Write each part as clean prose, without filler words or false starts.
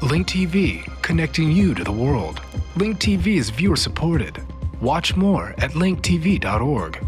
Link TV, connecting you to the world. Link TV is viewer supported. Watch more at linktv.org.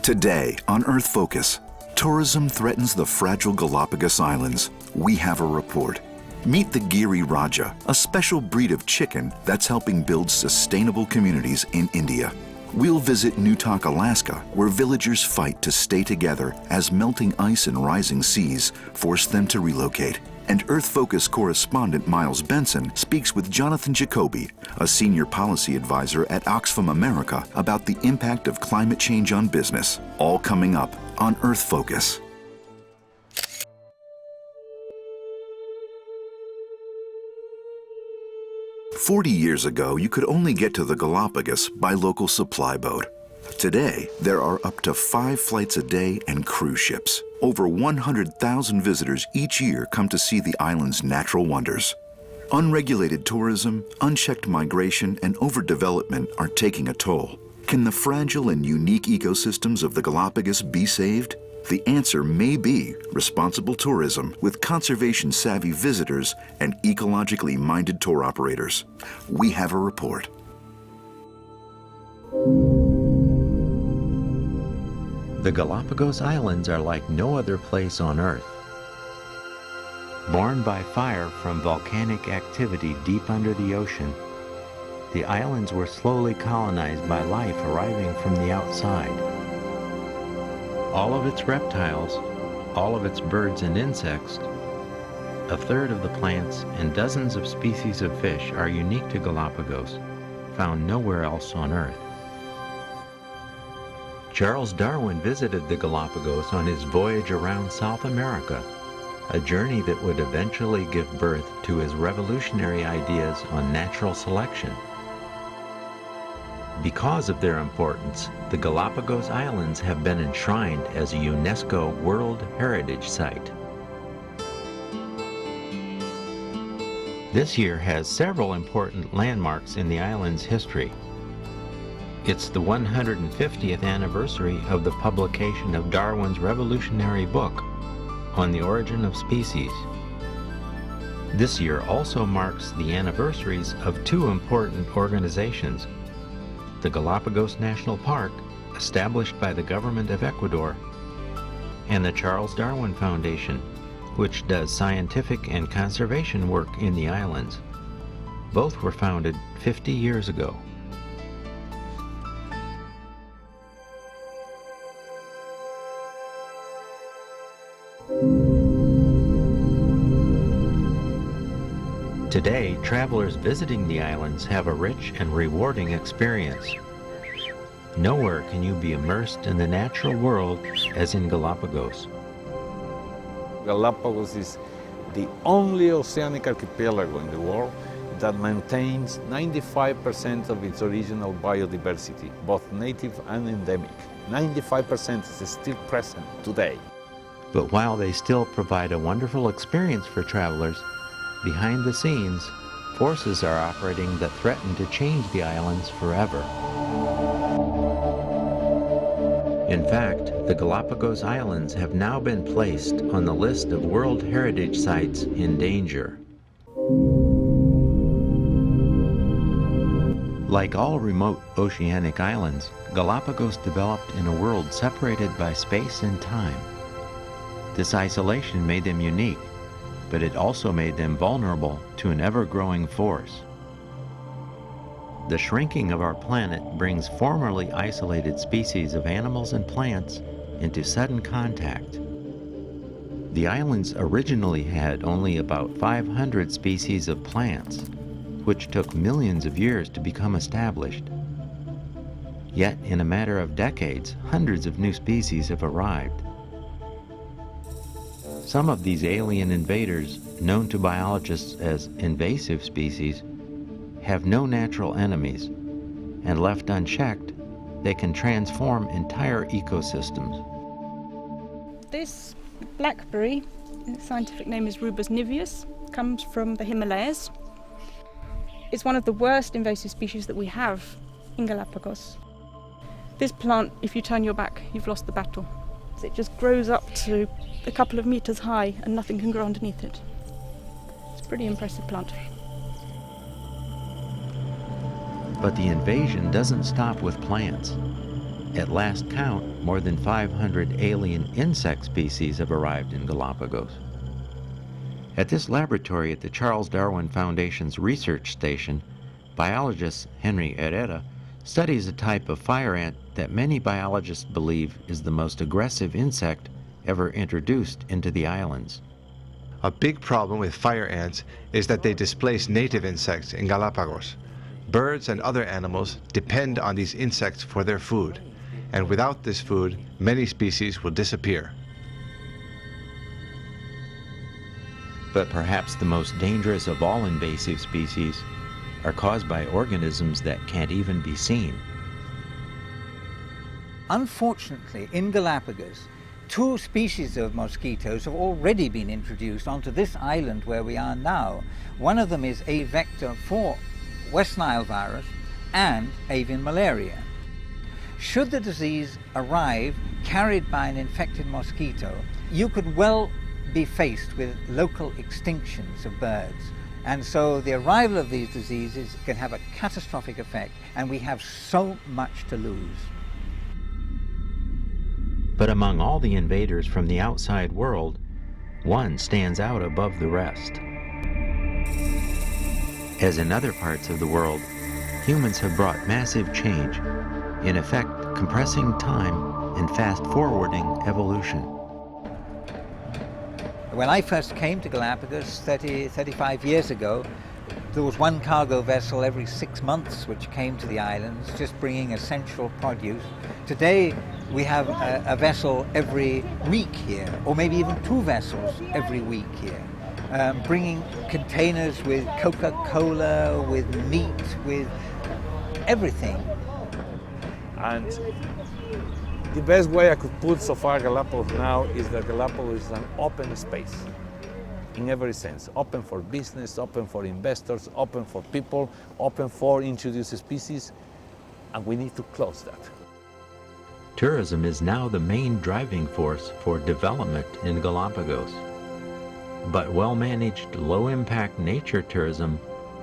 Today on Earth Focus, tourism threatens the fragile Galapagos Islands. We have a report. Meet the Giriraja, a special breed of chicken that's helping build sustainable communities in India. We'll visit Newtok, Alaska, where villagers fight to stay together as melting ice and rising seas force them to relocate. And Earth Focus correspondent Miles Benson speaks with Jonathan Jacoby, a senior policy advisor at Oxfam America, about the impact of climate change on business. All coming up on Earth Focus. "40 years ago, you could only get to the Galapagos by local supply boat. Today, there are up to 5 flights a day and cruise ships. Over 100,000 visitors each year come to see the island's natural wonders. Unregulated tourism, unchecked migration, and overdevelopment are taking a toll. Can the fragile and unique ecosystems of the Galapagos be saved? The answer may be responsible tourism with conservation-savvy visitors and ecologically minded tour operators. We have a report. The Galapagos Islands are like no other place on Earth. Born by fire from volcanic activity deep under the ocean, the islands were slowly colonized by life arriving from the outside. All of its reptiles, all of its birds and insects, a third of the plants, and dozens of species of fish are unique to Galapagos, found nowhere else on Earth. Charles Darwin visited the Galapagos on his voyage around South America, a journey that would eventually give birth to his revolutionary ideas on natural selection. Because of their importance, the Galapagos Islands have been enshrined as a UNESCO World Heritage Site. This year has several important landmarks in the island's history. It's the 150th anniversary of the publication of Darwin's revolutionary book on the origin of species. This year also marks the anniversaries of 2 important organizations: the Galapagos National Park, established by the government of Ecuador, and the Charles Darwin Foundation, which does scientific and conservation work in the islands. Both were founded 50 years ago. Today, travelers visiting the islands have a rich and rewarding experience. Nowhere can you be immersed in the natural world as in Galapagos. Galapagos is the only oceanic archipelago in the world that maintains 95% of its original biodiversity, both native and endemic. 95% is still present today. But while they still provide a wonderful experience for travelers, behind the scenes, forces are operating that threaten to change the islands forever. In fact, the Galapagos Islands have now been placed on the list of World Heritage Sites in danger. Like all remote oceanic islands, Galapagos developed in a world separated by space and time. This isolation made them unique, but it also made them vulnerable to an ever-growing force. The shrinking of our planet brings formerly isolated species of animals and plants into sudden contact. The islands originally had only about 500 species of plants, which took millions of years to become established. Yet, in a matter of decades, hundreds of new species have arrived. Some of these alien invaders, known to biologists as invasive species, have no natural enemies, and left unchecked, they can transform entire ecosystems. This blackberry, its scientific name is Rubus niveus, comes from the Himalayas. It's one of the worst invasive species that we have in Galapagos. This plant, if you turn your back, you've lost the battle. It just grows up to a couple of meters high and nothing can grow underneath it. It's a pretty impressive plant. But the invasion doesn't stop with plants. At last count, more than 500 alien insect species have arrived in Galapagos. At this laboratory at the Charles Darwin Foundation's research station, biologist Henry Herrera studies a type of fire ant that many biologists believe is the most aggressive insect ever introduced into the islands. A big problem with fire ants is that they displace native insects in Galapagos. Birds and other animals depend on these insects for their food, and without this food, many species will disappear. But perhaps the most dangerous of all invasive species are caused by organisms that can't even be seen. Unfortunately, in Galapagos, 2 species of mosquitoes have already been introduced onto this island where we are now. One of them is a vector for West Nile virus and avian malaria. Should the disease arrive carried by an infected mosquito, you could well be faced with local extinctions of birds. And so the arrival of these diseases can have a catastrophic effect, and we have so much to lose. But among all the invaders from the outside world, one stands out above the rest. As in other parts of the world, humans have brought massive change, in effect compressing time and fast-forwarding evolution. When I first came to Galapagos 35 years ago, there was one cargo vessel every 6 months which came to the islands, just bringing essential produce. Today, we have a vessel every week here, or maybe even 2 vessels every week here, bringing containers with Coca-Cola, with meat, with everything. And the best way I could put so far Galapagos now is that Galapagos is an open space in every sense. Open for business, open for investors, open for people, open for introduced species, and we need to close that. Tourism is now the main driving force for development in Galapagos. But well-managed, low-impact nature tourism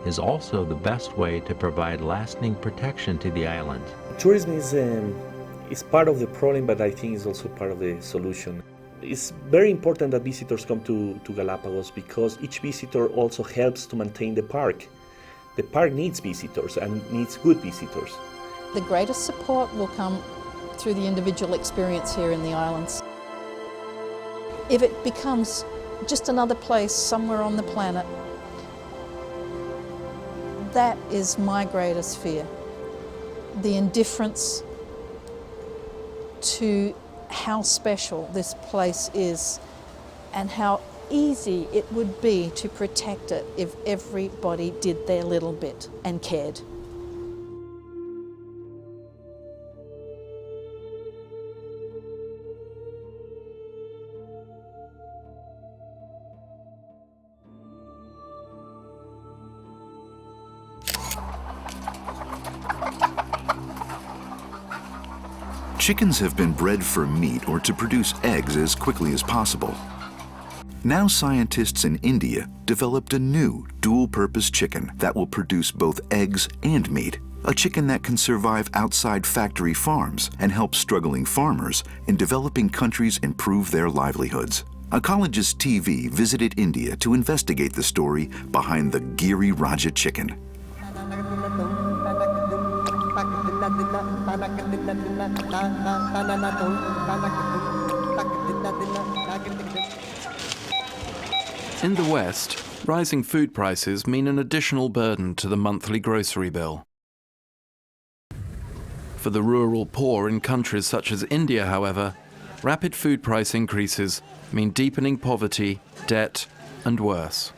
is also the best way to provide lasting protection to the island. Tourism is part of the problem, but I think it's also part of the solution. It's very important that visitors come to Galapagos because each visitor also helps to maintain the park. The park needs visitors and needs good visitors. The greatest support will come through the individual experience here in the islands. If it becomes just another place somewhere on the planet, that is my greatest fear. The indifference to how special this place is and how easy it would be to protect it if everybody did their little bit and cared. Chickens have been bred for meat or to produce eggs as quickly as possible. Now scientists in India developed a new dual-purpose chicken that will produce both eggs and meat. A chicken that can survive outside factory farms and help struggling farmers in developing countries improve their livelihoods. Ecologist TV visited India to investigate the story behind the Giriraja chicken. In the West, rising food prices mean an additional burden to the monthly grocery bill. For the rural poor in countries such as India, however, rapid food price increases mean deepening poverty, debt, and worse.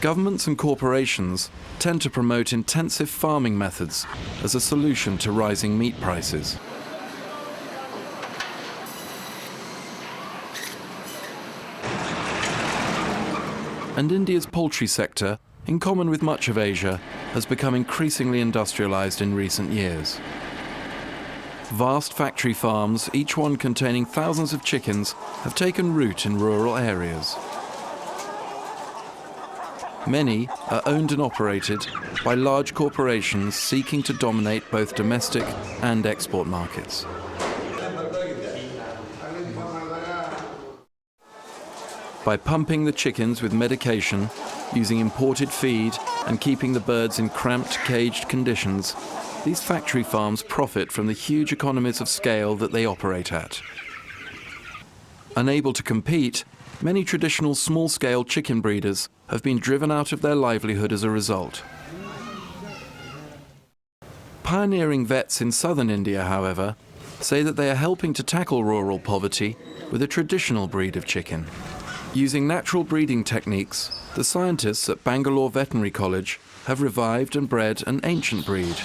Governments and corporations tend to promote intensive farming methods as a solution to rising meat prices. And India's poultry sector, in common with much of Asia, has become increasingly industrialized in recent years. vast factory farms, each one containing thousands of chickens, have taken root in rural areas. Many are owned and operated by large corporations seeking to dominate both domestic and export markets. By pumping the chickens with medication, using imported feed, and keeping the birds in cramped, caged conditions, these factory farms profit from the huge economies of scale that they operate at. Unable to compete, many traditional small-scale chicken breeders have been driven out of their livelihood as a result. Pioneering vets in southern India, however, say that they are helping to tackle rural poverty with a traditional breed of chicken. Using natural breeding techniques, the scientists at Bangalore Veterinary College have revived and bred an ancient breed.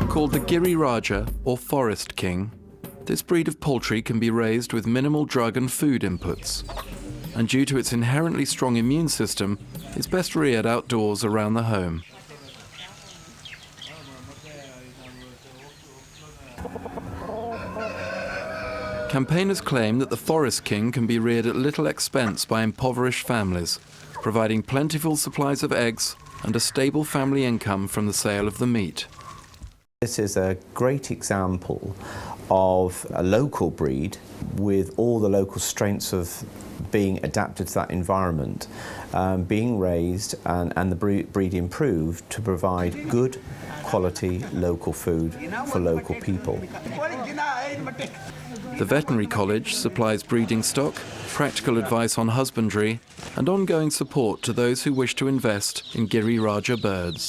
Called the Giriraja or Forest King, this breed of poultry can be raised with minimal drug and food inputs, and due to its inherently strong immune system, it's best reared outdoors around the home. Campaigners claim that the Forest King can be reared at little expense by impoverished families, providing plentiful supplies of eggs and a stable family income from the sale of the meat. This is a great example of a local breed with all the local strengths of being adapted to that environment, being raised and the breed improved to provide good quality local food for local people. The veterinary college supplies breeding stock, practical advice on husbandry, and ongoing support to those who wish to invest in Giriraja birds.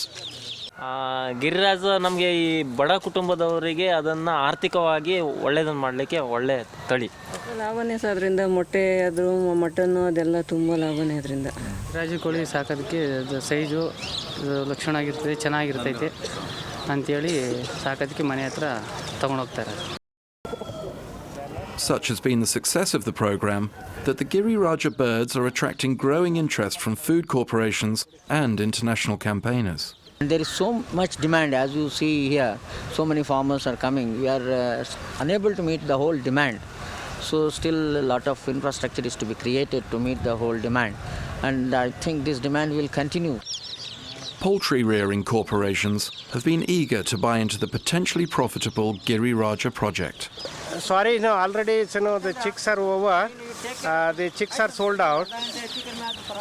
Giriraja ನಮಗೆ ಈ ಬಡ ಕುಟುಂಬದವರಿಗೆ ಅದನ್ನು ಆರ್ಥಿಕವಾಗಿ ಒಳ್ಳೆಯದನ್ನು ಮಾಡಲಿಕ್ಕೆ ಒಳ್ಳೆ ತಳಿ. ಲಾಭನೇ ಸರ್ ಅದರಿಂದ ಮೊಟ್ಟೆ ಅದು ಮಟನ್ನು ಅದೆಲ್ಲ ತುಂಬ ಲಾಭನೇ ಅದರಿಂದ. ರಾಜು ಕೋಳಿ ಸಾಕೋದಕ್ಕೆ ಸೈಜು ಲಕ್ಷಣ ಆಗಿರ್ತದೆ ಚೆನ್ನಾಗಿರ್ತೈತೆ ಅಂತೇಳಿ ಸಾಕೋದಕ್ಕೆ ಮನೆ ಹತ್ರ ತಗೊಂಡೋಗ್ತಾರೆ. Such has been the success of the program that the Giriraja birds are attracting growing interest from food corporations and international campaigners. And there is so much demand, as you see here, so many farmers are coming. We are unable to meet the whole demand. So still a lot of infrastructure is to be created to meet the whole demand. And I think this demand will continue. Poultry rearing corporations have been eager to buy into the potentially profitable Giriraja project. Sorry, no, already the chicks are over. The chicks are sold out.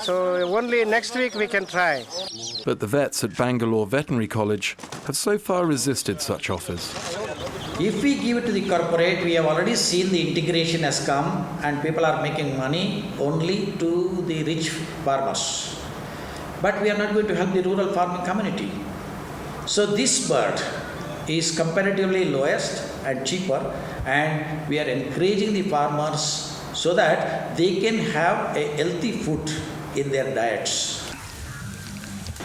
So only next week we can try. But the vets at Bangalore Veterinary College have so far resisted such offers. If we give it to the corporate, we have already seen the integration has come and people are making money only to the rich farmers. But we are not going to help the rural farming community. So this bird is comparatively lowest and cheaper, and we are encouraging the farmers so that they can have a healthy food in their diets.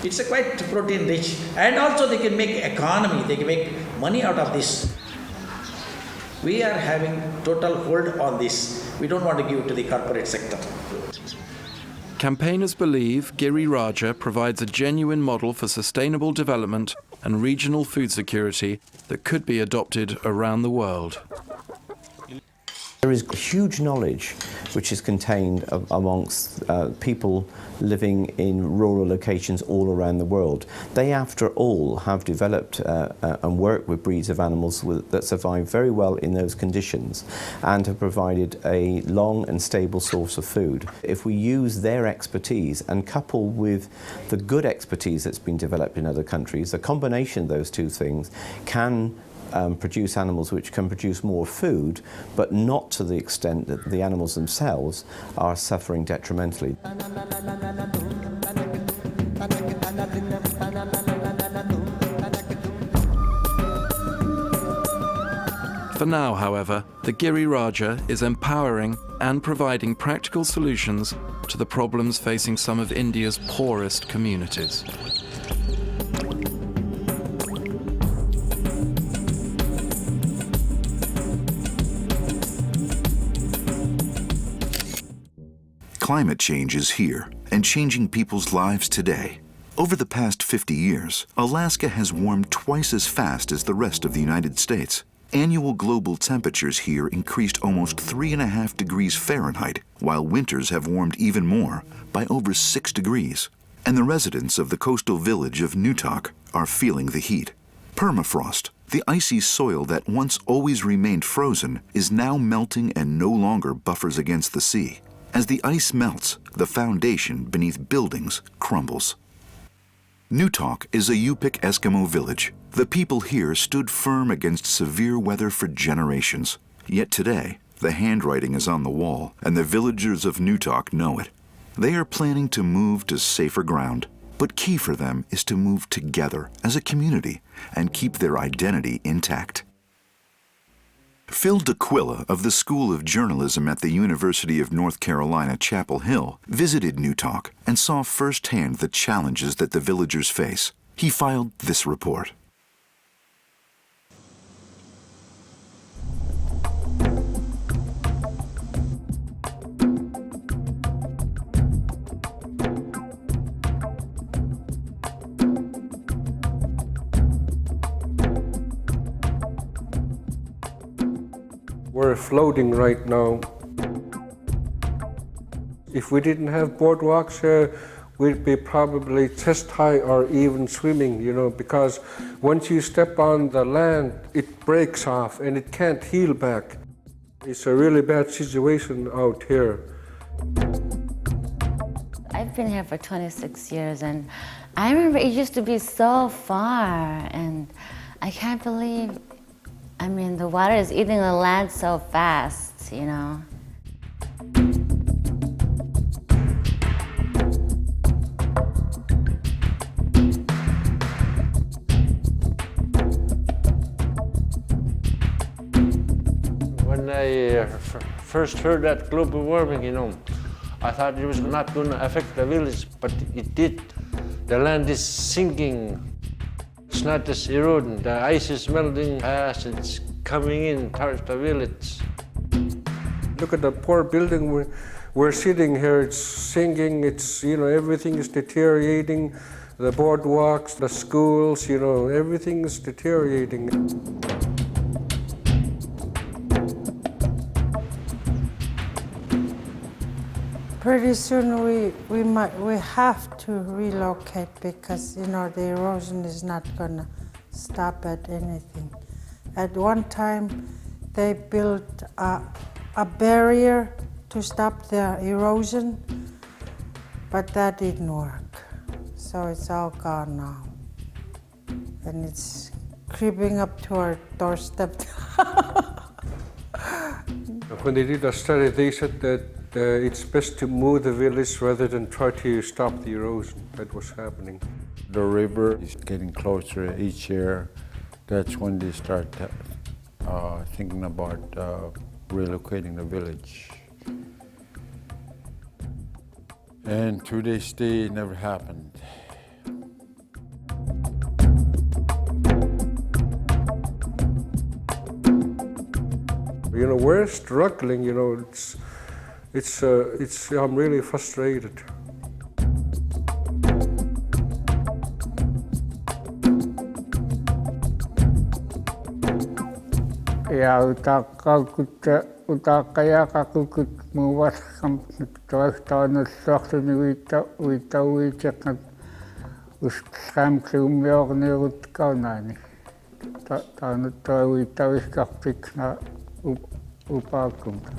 It's a quite protein rich, and also they can make economy, they can make money out of this. We are having total hold on this. We don't want to give it to the corporate sector. Campaigners believe Giriraja provides a genuine model for sustainable development and regional food security that could be adopted around the world. There is huge knowledge which is contained amongst people living in rural locations all around the world. They, after all, have developed and worked with breeds of animals that survive very well in those conditions and have provided a long and stable source of food. If we use their expertise and couple with the good expertise that's been developed in other countries, the combination of those two things can produce animals which can produce more food, but not to the extent that the animals themselves are suffering detrimentally. For now, however, the Giriraja is empowering and providing practical solutions to the problems facing some of India's poorest communities. Climate change is here and changing people's lives today. Over the past 50 years, Alaska has warmed twice as fast as the rest of the United States. Annual global temperatures here increased almost 3.5 degrees Fahrenheit, while winters have warmed even more, by over 6 degrees. And the residents of the coastal village of Nutak are feeling the heat. Permafrost, the icy soil that once always remained frozen, is now melting and no longer buffers against the sea. As the ice melts, the foundation beneath buildings crumbles. Nutak is a Yupik Eskimo village. The people here stood firm against severe weather for generations. Yet today, the handwriting is on the wall, and the villagers of Nutak know it. They are planning to move to safer ground, but key for them is to move together as a community and keep their identity intact. Phil DeQuilla of the School of Journalism at the University of North Carolina, Chapel Hill, visited Nutak and saw firsthand the challenges that the villagers face. He filed this report. We're floating right now. If we didn't have boardwalks here, we'd be probably chest high or even swimming, because once you step on the land, it breaks off and it can't heal back. It's a really bad situation out here. I've been here for 26 years, and I remember it used to be so far, and I can't believe, the water is eating the land so fast, When I first heard that global warming, I thought it was not going to affect the village, but it did. The land is sinking. It's not just eroding. The ice is melting fast. It's coming in towards the village. Look at the poor building we're sitting here. It's sinking. It's, everything is deteriorating. The boardwalks, the schools, everything is deteriorating. Pretty soon we have to relocate because the erosion is not gonna stop at anything. At one time they built a barrier to stop the erosion, but that didn't work. So it's all gone now. And it's creeping up to our doorstep. When they did a study, they said that it's best to move the village rather than try to stop the erosion that was happening. The river is getting closer each year. That's when they start thinking about relocating the village. And to this day, it never happened. We're struggling, I'm really frustrated. Ja utakaya kakukut muwas kam toistaanut sohtuni uita uitsekat uskam kriumjorneerut kaunani. Taanut uita uskapikna upakunta.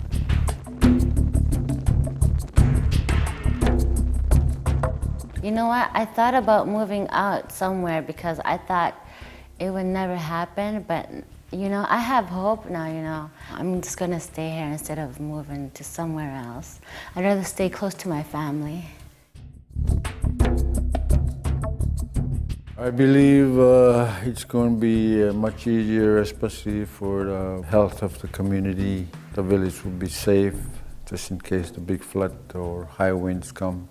You know what? I thought about moving out somewhere because I thought it would never happen, but I have hope now, I'm just gonna stay here instead of moving to somewhere else. I'd rather stay close to my family. I believe it's going to be much easier, especially for the health of the community. The village will be safe, just in case the big flood or high winds come.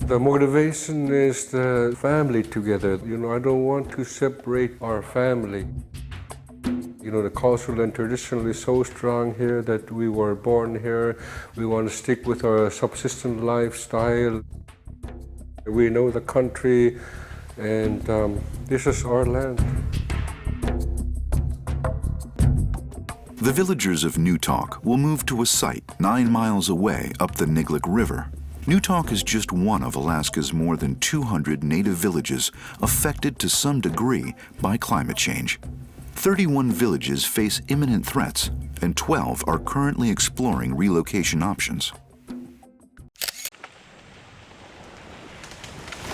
The motivation is the family together. I don't want to separate our family. You know, the cultural and traditional is so strong here that we were born here. We want to stick with our subsistence lifestyle. We know the country, and this is our land. The villagers of Newtalk will move to a site 9 miles away up the Niglick River. Newtalk is just one of Alaska's more than 200 native villages affected to some degree by climate change. 31 villages face imminent threats, and 12 are currently exploring relocation options.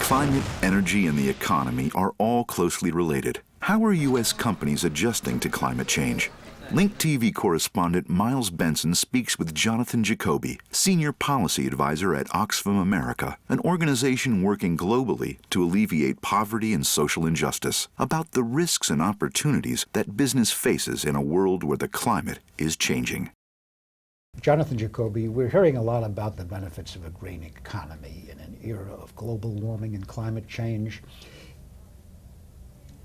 Climate, energy, and the economy are all closely related. How are U.S. companies adjusting to climate change? Link TV correspondent Miles Benson speaks with Jonathan Jacoby, Senior Policy Advisor at Oxfam America, an organization working globally to alleviate poverty and social injustice, about the risks and opportunities that business faces in a world where the climate is changing. Jonathan Jacoby, we're hearing a lot about the benefits of a green economy in an era of global warming and climate change.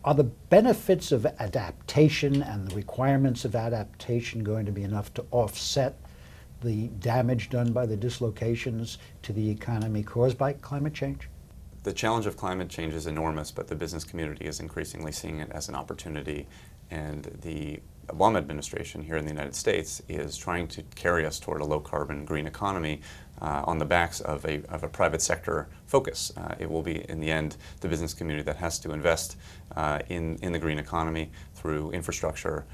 Are the benefits of adaptation and the requirements of adaptation going to be enough to offset the damage done by the dislocations to the economy caused by climate change? The challenge of climate change is enormous, but the business community is increasingly seeing it as an opportunity. And the Obama administration here in the United States is trying to carry us toward a low-carbon green economy on the backs of a private sector focus. It will be, in the end, the business community that has to invest in the green economy through infrastructure,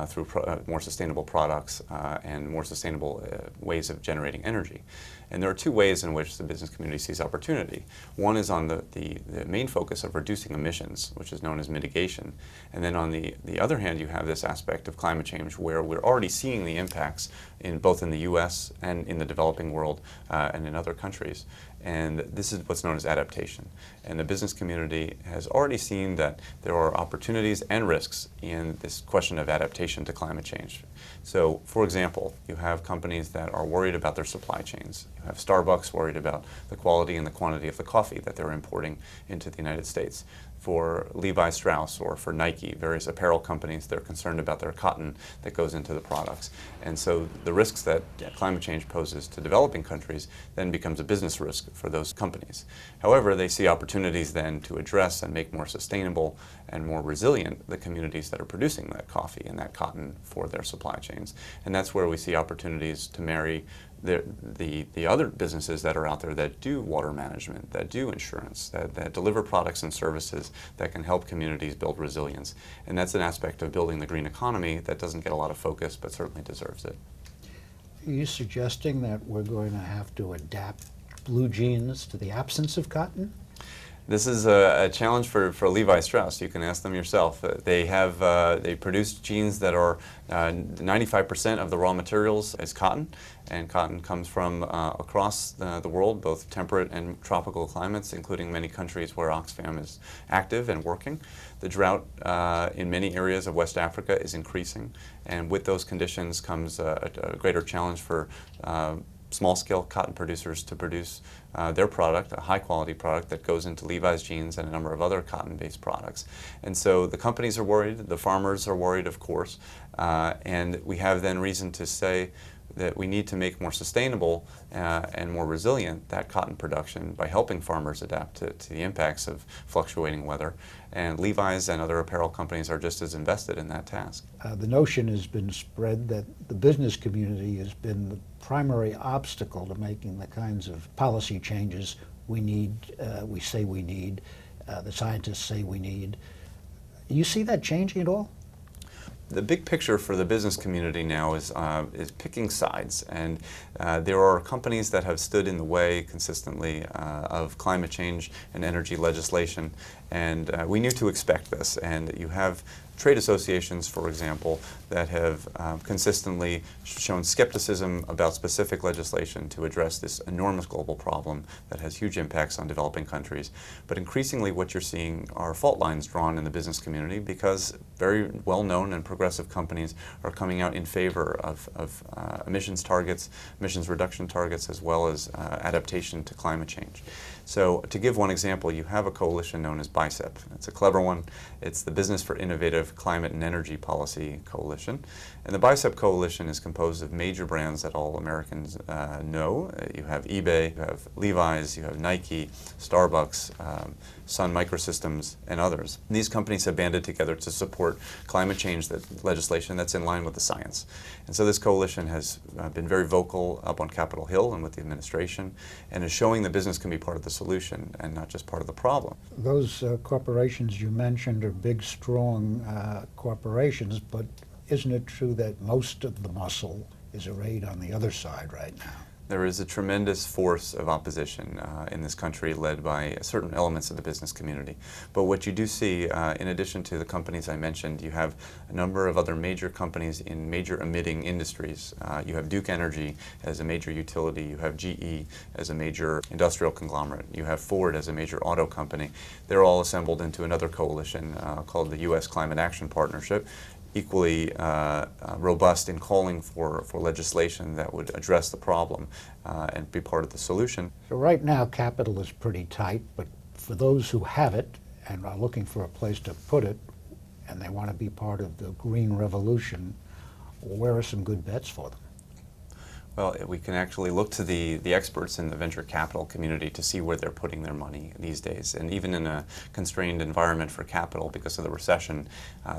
through more sustainable products, and more sustainable ways of generating energy. And there are two ways in which the business community sees opportunity. One is on the main focus of reducing emissions, which is known as mitigation. And then on the other hand, you have this aspect of climate change where we're already seeing the impacts both in the US and in the developing world and in other countries. And this is what's known as adaptation. And the business community has already seen that there are opportunities and risks in this question of adaptation to climate change. So, for example, you have companies that are worried about their supply chains. You have Starbucks worried about the quality and the quantity of the coffee that they're importing into the United States. For Levi Strauss or for Nike, various apparel companies, they're concerned about their cotton that goes into the products. And so the risks that climate change poses to developing countries then becomes a business risk for those companies. However, they see opportunities then to address and make more sustainable and more resilient the communities that are producing that coffee and that cotton for their supply chains. And that's where we see opportunities to marry the other businesses that are out there that do water management, that do insurance, that deliver products and services that can help communities build resilience. And that's an aspect of building the green economy that doesn't get a lot of focus but certainly deserves it. Are you suggesting that we're going to have to adapt blue jeans to the absence of cotton? This is a challenge for Levi Strauss. You can ask them yourself. They produce jeans that are 95% of the raw materials is cotton, and cotton comes from across the world, both temperate and tropical climates, including many countries where Oxfam is active and working. The drought in many areas of West Africa is increasing, and with those conditions comes a greater challenge for small-scale cotton producers to produce their product, a high-quality product that goes into Levi's jeans and a number of other cotton-based products. And so the companies are worried, the farmers are worried, of course, and we have then reason to say that we need to make more sustainable and more resilient that cotton production by helping farmers adapt to the impacts of fluctuating weather. And Levi's and other apparel companies are just as invested in that task. The notion has been spread that the business community has been the primary obstacle to making the kinds of policy changes we need, we say we need, the scientists say we need. You see that changing at all? The big picture for the business community now is picking sides, and there are companies that have stood in the way consistently of climate change and energy legislation, and we knew to expect this. And you have trade associations, for example, that have consistently shown skepticism about specific legislation to address this enormous global problem that has huge impacts on developing countries. But increasingly what you're seeing are fault lines drawn in the business community because very well-known and progressive progressive companies are coming out in favor of emissions targets, emissions reduction targets, as well as adaptation to climate change. So to give one example, you have a coalition known as BICEP. It's a clever one. It's the Business for Innovative Climate and Energy Policy Coalition. And the BICEP coalition is composed of major brands that all Americans know. You have eBay, you have Levi's, you have Nike, Starbucks, Sun Microsystems, and others. These companies have banded together to support climate change legislation that's in line with the science. And so this coalition has been very vocal up on Capitol Hill and with the administration, and is showing that business can be part of the solution and not just part of the problem. Those corporations you mentioned are big, strong corporations, but isn't it true that most of the muscle is arrayed on the other side right now? There is a tremendous force of opposition in this country led by certain elements of the business community. But what you do see, in addition to the companies I mentioned, you have a number of other major companies in major emitting industries. You have Duke Energy as a major utility, you have GE as a major industrial conglomerate, you have Ford as a major auto company. They're all assembled into another coalition called the U.S. Climate Action Partnership, equally robust in calling for legislation that would address the problem and be part of the solution. So right now capital is pretty tight, but for those who have it and are looking for a place to put it and they want to be part of the green revolution, where are some good bets for them? Well, we can actually look to the experts in the venture capital community to see where they're putting their money these days. And even in a constrained environment for capital because of the recession,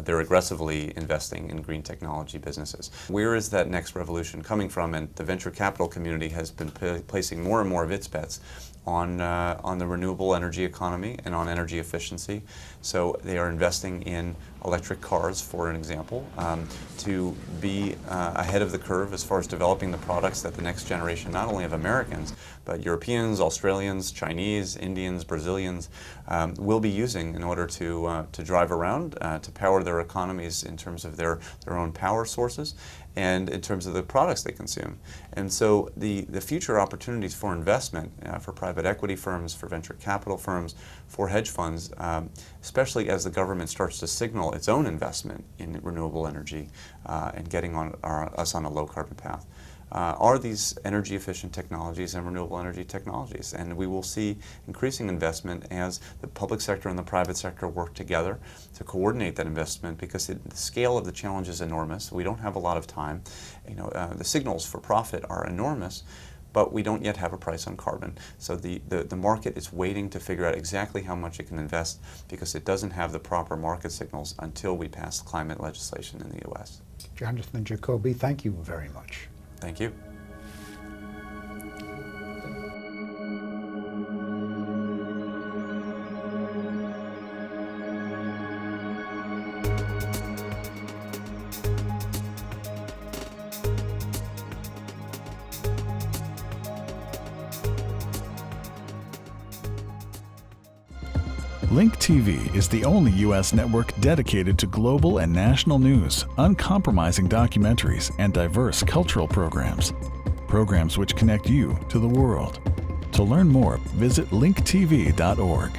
they're aggressively investing in green technology businesses. Where is that next revolution coming from? And the venture capital community has been placing more and more of its bets on the renewable energy economy and on energy efficiency. So they are investing in electric cars, for an example, to be ahead of the curve as far as developing the products that the next generation, not only of Americans, but Europeans, Australians, Chinese, Indians, Brazilians, will be using in order to drive around, to power their economies in terms of their own power sources and in terms of the products they consume. And so the future opportunities for investment for private equity firms, for venture capital firms, for hedge funds, especially as the government starts to signal its own investment in renewable energy and getting us on a low carbon path, are these energy efficient technologies and renewable energy technologies. And we will see increasing investment as the public sector and the private sector work together to coordinate that investment, because the scale of the challenge is enormous. We don't have a lot of time. The signals for profit are enormous, but we don't yet have a price on carbon. So the market is waiting to figure out exactly how much it can invest, because it doesn't have the proper market signals until we pass climate legislation in the U.S. Jonathan Jacoby, thank you very much. Thank you. Link TV is the only U.S. network dedicated to global and national news, uncompromising documentaries, and diverse cultural programs. Programs which connect you to the world. To learn more, visit linktv.org.